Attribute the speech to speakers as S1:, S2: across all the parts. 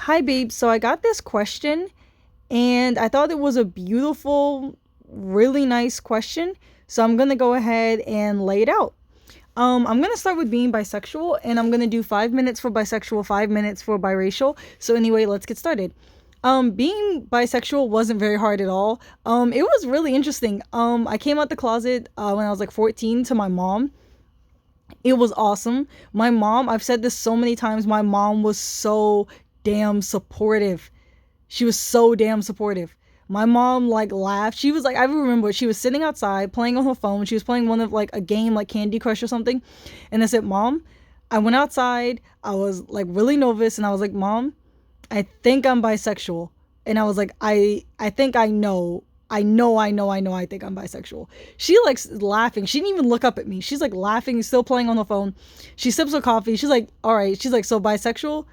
S1: Hi, babe. So I got this question and I thought it was a beautiful, really nice question. So I'm going to go ahead and lay it out. I'm going to start with being bisexual and I'm going to do 5 minutes for bisexual, 5 minutes for biracial. So, anyway, let's get started. Being bisexual wasn't very hard at all. It was really interesting. I came out the closet when I was like 14 to my mom. It was awesome. My mom, I've said this so many times, my mom was so damn supportive. She was so damn supportive. My mom like laughed. She was like, I remember she was sitting outside playing on her phone. She was playing one of like a game like Candy Crush or something. And I said, Mom, I went outside. I was like really nervous and I was like, Mom, I think I'm bisexual. And I was like, I think I know. I think I'm bisexual. She likes laughing. She didn't even look up at me. She's like laughing, still playing on her phone. She sips her coffee. She's like, all right. She's like, so bisexual?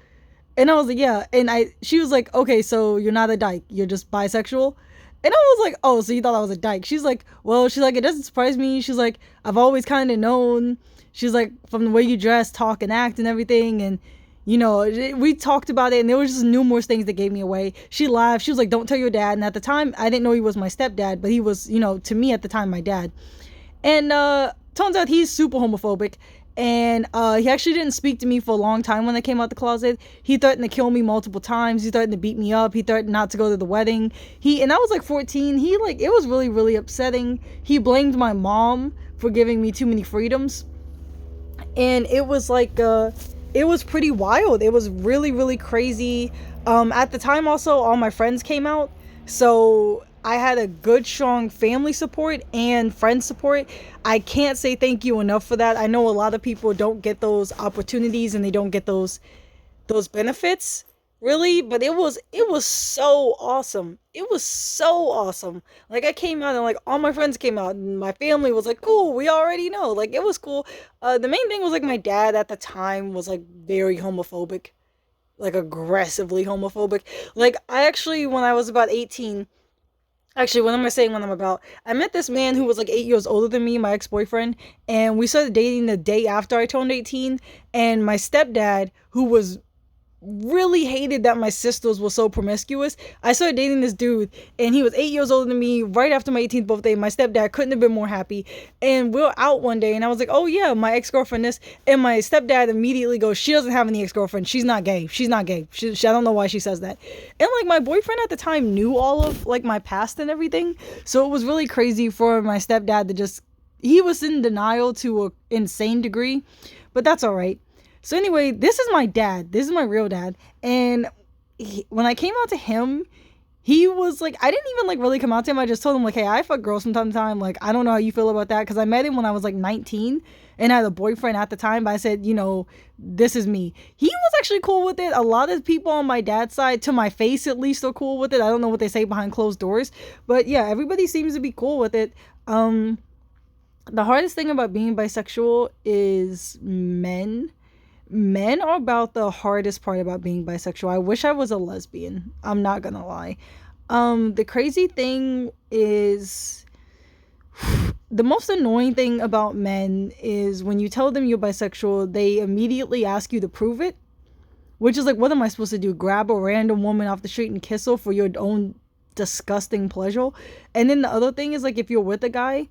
S1: And I was like, yeah. And she was like, okay, so you're not a dyke. You're just bisexual. And I was like, oh, so you thought I was a dyke. She's like, well, she's like, it doesn't surprise me. She's like, I've always kind of known. She's like, from the way you dress, talk, and act and everything. And, we talked about it and there was just numerous things that gave me away. She laughed. She was like, don't tell your dad. And at the time, I didn't know he was my stepdad, but he was, to me at the time, my dad. And turns out he's super homophobic. And he actually didn't speak to me for a long time when I came out the closet. He threatened to kill me multiple times. He threatened to beat me up. He threatened not to go to the wedding. And I was like 14. It was really, really upsetting. He blamed my mom for giving me too many freedoms. And it was like, it was pretty wild. It was really, really crazy. At the time also, all my friends came out. So I had a good, strong family support and friend support. I can't say thank you enough for that. I know a lot of people don't get those opportunities and they don't get those benefits really, but it was so awesome. It was so awesome. Like I came out and like all my friends came out and my family was like, cool, we already know. Like it was cool. The main thing was like my dad at the time was like very homophobic, like aggressively homophobic. Like I actually, when I was about 18, actually, what am I saying when I'm about? I met this man who was like 8 years older than me, my ex-boyfriend, and we started dating the day after I turned 18. And my stepdad, who was really hated that my sisters were so promiscuous. I started dating this dude and he was 8 years older than me right after my 18th birthday. My stepdad couldn't have been more happy. And we were out one day and I was like, oh yeah, my ex-girlfriend this. And my stepdad immediately goes, she doesn't have any ex-girlfriend. She's not gay. She's not gay. I don't know why she says that. And like my boyfriend at the time knew all of like my past and everything. So it was really crazy for my stepdad to just, he was in denial to an insane degree, but that's all right. So anyway, this is my dad. This is my real dad. And when I came out to him, he was like, I didn't even like really come out to him. I just told him like, hey, I fuck girls from time to time. Like, I don't know how you feel about that. Cause I met him when I was like 19 and I had a boyfriend at the time. But I said, this is me. He was actually cool with it. A lot of people on my dad's side, to my face at least, are cool with it. I don't know what they say behind closed doors. But yeah, everybody seems to be cool with it. The hardest thing about being bisexual is men. Men are about the hardest part about being bisexual. I wish I was a lesbian. I'm not gonna lie. The crazy thing is, the most annoying thing about men is when you tell them you're bisexual, they immediately ask you to prove it. Which is like, what am I supposed to do? Grab a random woman off the street and kiss her for your own disgusting pleasure? And then the other thing is like, if you're with a guy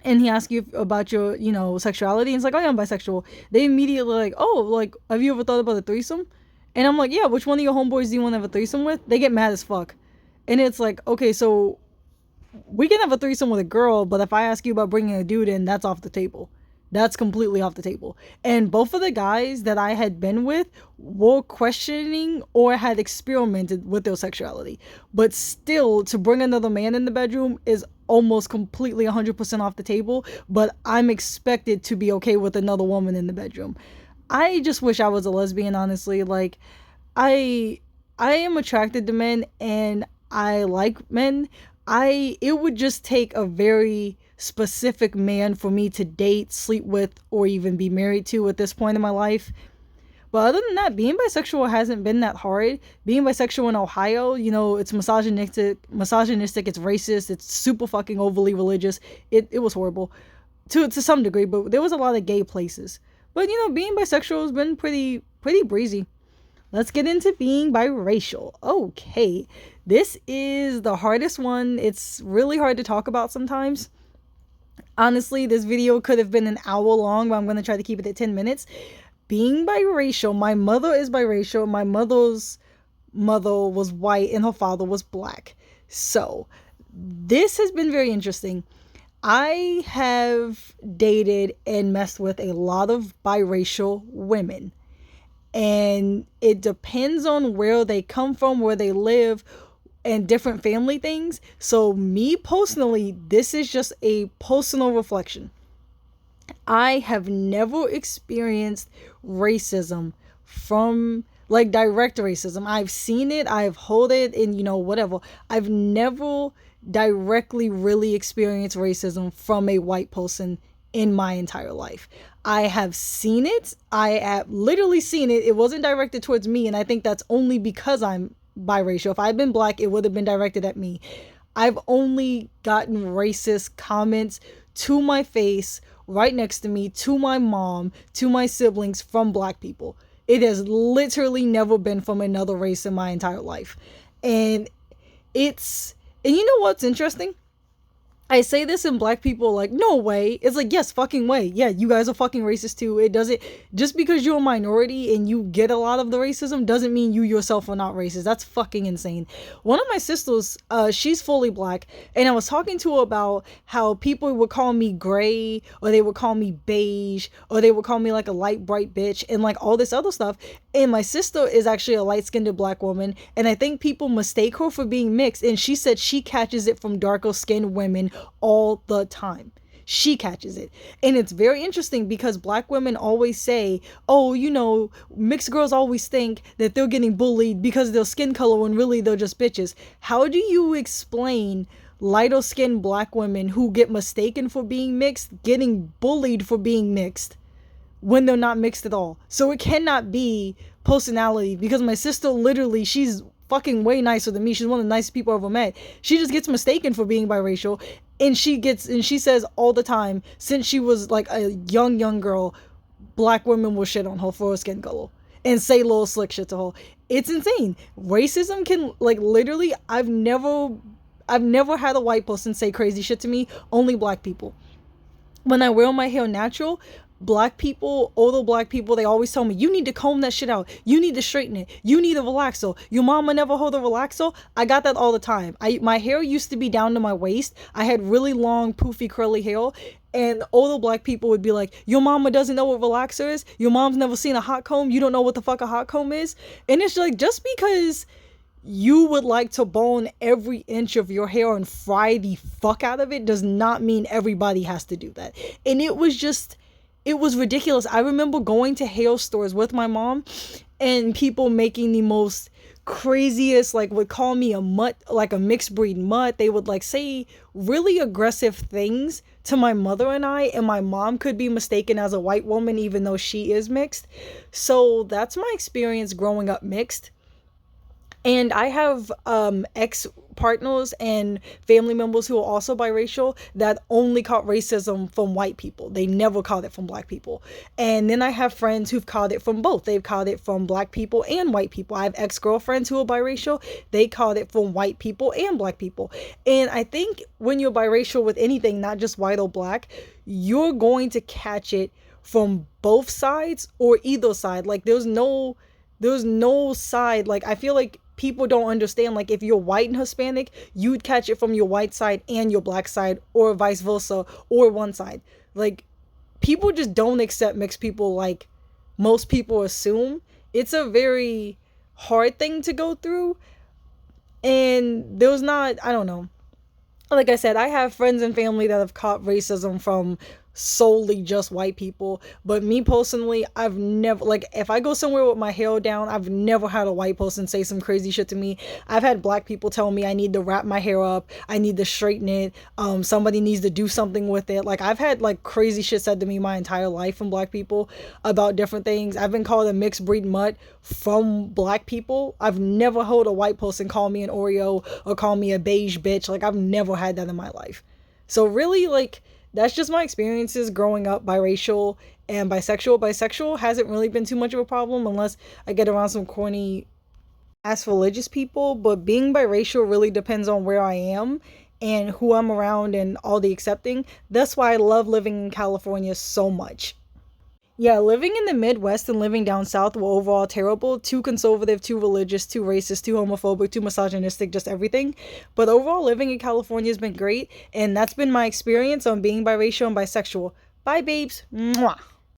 S1: and he asks you about your, sexuality, and it's like, oh yeah, I'm bisexual. They immediately like, oh, like, have you ever thought about a threesome? And I'm like, yeah, which one of your homeboys do you want to have a threesome with? They get mad as fuck. And it's like, okay, so we can have a threesome with a girl, but if I ask you about bringing a dude in, that's off the table. That's completely off the table. And both of the guys that I had been with were questioning or had experimented with their sexuality. But still, to bring another man in the bedroom is almost completely 100% off the table. But I'm expected to be okay with another woman in the bedroom. I just wish I was a lesbian, honestly. Like, I am attracted to men and I like men. It would just take a very specific man for me to date, sleep with, or even be married to at this point in my life. But other than that, being bisexual hasn't been that hard. Being bisexual in Ohio, it's misogynistic, it's racist, it's super fucking overly religious. It was horrible to some degree, but there was a lot of gay places. But being bisexual has been pretty breezy. let's get into being biracial. Okay, this is the hardest one. It's really hard to talk about sometimes. Honestly, this video could have been an hour long, but I'm going to try to keep it at 10 minutes. Being biracial, my mother is biracial. My mother's mother was white and her father was black. So, this has been very interesting. I have dated and messed with a lot of biracial women. And it depends on where they come from, where they live, and different family things. So, me personally, this is just a personal reflection. I have never experienced racism from like direct racism. I've seen it, I've heard it, and whatever. I've never directly really experienced racism from a white person in my entire life. I have seen it. I have literally seen it. It wasn't directed towards me, and I think that's only because I'm biracial. If I'd been black, it would have been directed at me. I've only gotten racist comments to my face, right next to me, to my mom, to my siblings from black people. It has literally never been from another race in my entire life. And and you know what's interesting? I say this and black people are like, no way. It's like, yes, fucking way. Yeah, you guys are fucking racist too. It doesn't, just because you're a minority and you get a lot of the racism doesn't mean you yourself are not racist. That's fucking insane. One of my sisters, she's fully black, and I was talking to her about how people would call me gray, or they would call me beige, or they would call me like a light bright bitch, and like all this other stuff. And my sister is actually a light-skinned black woman, and I think people mistake her for being mixed, and she said she catches it from darker skinned women all the time. She catches it. And it's very interesting because black women always say, oh, mixed girls always think that they're getting bullied because of their skin color when really they're just bitches. How do you explain lighter skinned black women who get mistaken for being mixed getting bullied for being mixed when they're not mixed at all? So it cannot be personality, because my sister literally, she's fucking way nicer than me. She's one of the nicest people I've ever met. She just gets mistaken for being biracial, and she says all the time, since she was like a young girl, black women will shit on her for her skin color and say little slick shit to her. It's insane. Racism can, like, literally, I've never had a white person say crazy shit to me. Only black people. When I wear my hair natural, black people, older black people, they always tell me, you need to comb that shit out. You need to straighten it. You need a relaxer. Your mama never hold a relaxer. I got that all the time. My hair used to be down to my waist. I had really long, poofy, curly hair. And older black people would be like, your mama doesn't know what relaxer is. Your mom's never seen a hot comb. You don't know what the fuck a hot comb is. And it's like, just because you would like to bone every inch of your hair and fry the fuck out of it does not mean everybody has to do that. And it was ridiculous. I remember going to hair stores with my mom and people making the most craziest, like, would call me a mutt, like a mixed breed mutt. They would like say really aggressive things to my mother and my mom could be mistaken as a white woman even though she is mixed. So that's my experience growing up mixed. And I have ex-partners and family members who are also biracial that only caught racism from white people. They never caught it from black people. And then I have friends who've caught it from both. They've caught it from black people and white people. I have ex-girlfriends who are biracial. They caught it from white people and black people. And I think when you're biracial with anything, not just white or black, you're going to catch it from both sides or either side. Like, there's no side. Like, I feel like people don't understand, like, if you're white and Hispanic, you'd catch it from your white side and your black side, or vice versa, or one side. Like, people just don't accept mixed people like most people assume. It's a very hard thing to go through, and I don't know. Like I said, I have friends and family that have caught racism from solely just white people, but me personally, I've never, like, if I go somewhere with my hair down, I've never had a white person say some crazy shit to me. I've had black people tell me I need to wrap my hair up, I need to straighten it, somebody needs to do something with it. Like, I've had like crazy shit said to me my entire life from black people about different things. I've been called a mixed breed mutt from black people. I've never heard a white person call me an Oreo or call me a beige bitch. Like, I've never had that in my life. So really, like, that's just my experiences growing up biracial, And bisexual hasn't really been too much of a problem unless I get around some corny ass religious people. But being biracial really depends on where I am and who I'm around and all the accepting. That's why I love living in California so much. Yeah, living in the Midwest and living down south were overall terrible. Too conservative, too religious, too racist, too homophobic, too misogynistic, just everything. But overall, living in California has been great, and that's been my experience on being biracial and bisexual. Bye, babes. Mwah.